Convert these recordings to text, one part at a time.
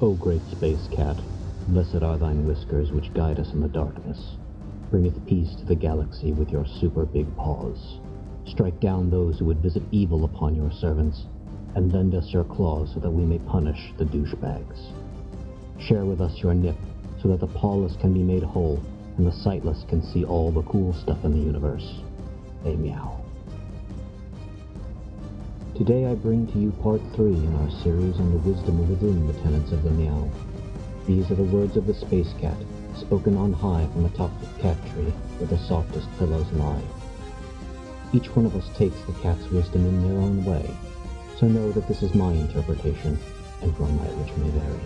O great space cat, blessed are thine whiskers which guide us in the darkness. Bringeth peace to the galaxy with your super big paws. Strike down those who would visit evil upon your servants, and lend us your claws so that we may punish the douchebags. Share with us your nip so that the pawless can be made whole and the sightless can see all the cool stuff in the universe. A meow. Today I bring to you part 3 in our series on the wisdom within the tenets of the meow. These are the words of the space cat, spoken on high from atop the cat tree where the softest pillows lie. Each one of us takes the cat's wisdom in their own way, so know that this is my interpretation, and your mileage may vary.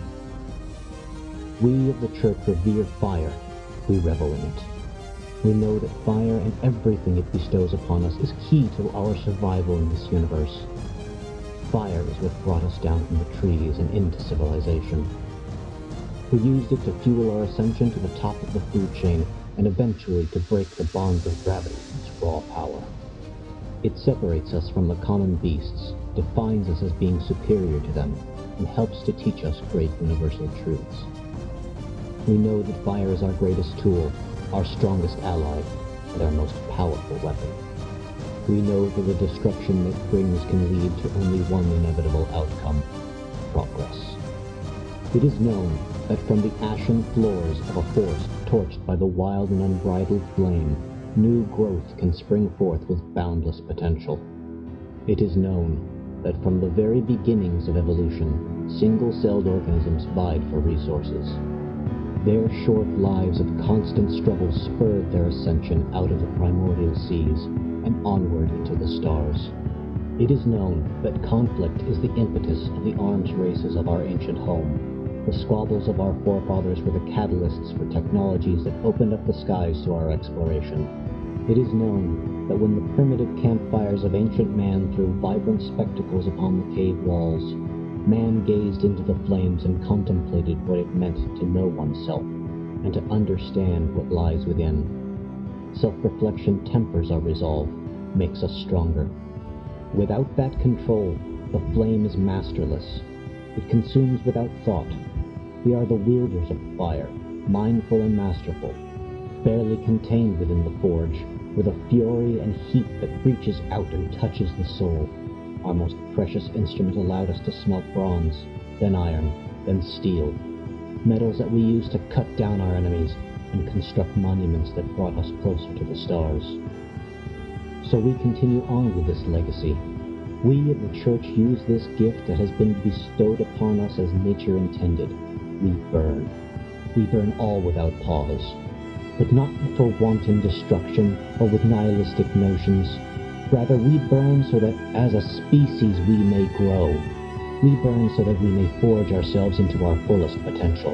We of the Church revere fire. We revel in it. We know that fire and everything it bestows upon us is key to our survival in this universe. Fire is what brought us down from the trees and into civilization. We used it to fuel our ascension to the top of the food chain and eventually to break the bonds of gravity and its raw power. It separates us from the common beasts, defines us as being superior to them, and helps to teach us great universal truths. We know that fire is our greatest tool, our strongest ally, and our most powerful weapon. We know that the destruction it brings can lead to only one inevitable outcome: progress. It is known that from the ashen floors of a forest torched by the wild and unbridled flame, new growth can spring forth with boundless potential. It is known that from the very beginnings of evolution, single-celled organisms vied for resources. Their short lives of constant struggle spurred their ascension out of the primordial seas and onward into the stars. It is known that conflict is the impetus of the arms races of our ancient home. The squabbles of our forefathers were the catalysts for technologies that opened up the skies to our exploration. It is known that when the primitive campfires of ancient man threw vibrant spectacles upon the cave walls, man gazed into the flames and contemplated what it meant to know oneself and to understand what lies within. Self-reflection tempers our resolve, makes us stronger. Without that control, the flame is masterless. It consumes without thought. We are the wielders of fire, mindful and masterful, barely contained within the forge, with a fury and heat that reaches out and touches the soul. Our most precious instrument allowed us to smelt bronze, then iron, then steel, metals that we used to cut down our enemies and construct monuments that brought us closer to the stars. So we continue on with this legacy. We of the Church use this gift that has been bestowed upon us as nature intended. We burn. We burn all without pause, but not for wanton destruction or with nihilistic notions. Rather, we burn so that as a species we may grow. We burn so that we may forge ourselves into our fullest potential.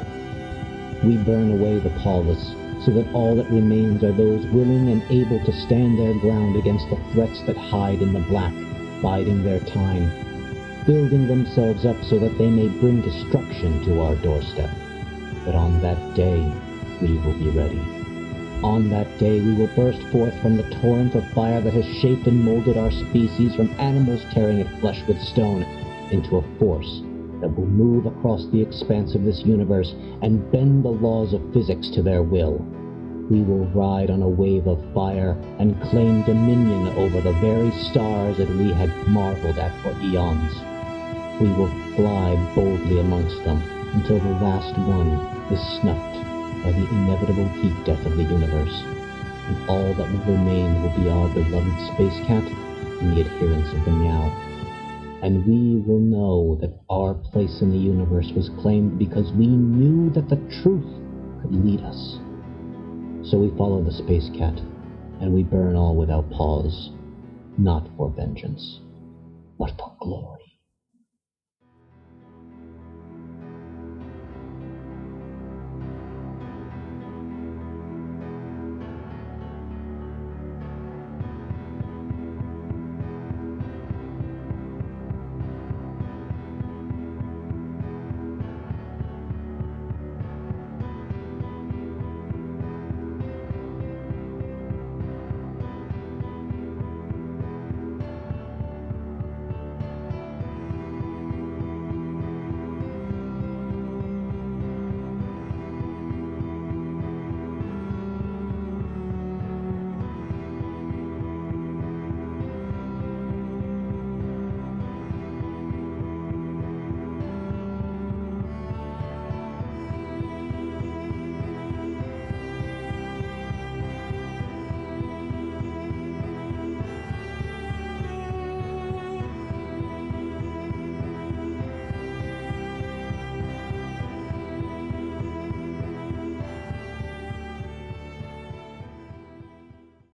We burn away the pawless, so that all that remains are those willing and able to stand their ground against the threats that hide in the black, biding their time, building themselves up so that they may bring destruction to our doorstep. But on that day, we will be ready. On that day, we will burst forth from the torrent of fire that has shaped and molded our species from animals tearing at flesh with stone into a force that will move across the expanse of this universe and bend the laws of physics to their will. We will ride on a wave of fire and claim dominion over the very stars that we had marveled at for eons. We will fly boldly amongst them until the last one is snuffed by the inevitable heat death of the universe, and all that will remain will be our beloved space cat and the adherents of the meow. And we will know that our place in the universe was claimed because we knew that the truth could lead us. So we follow the space cat, and we burn all without pause, not for vengeance, but for glory.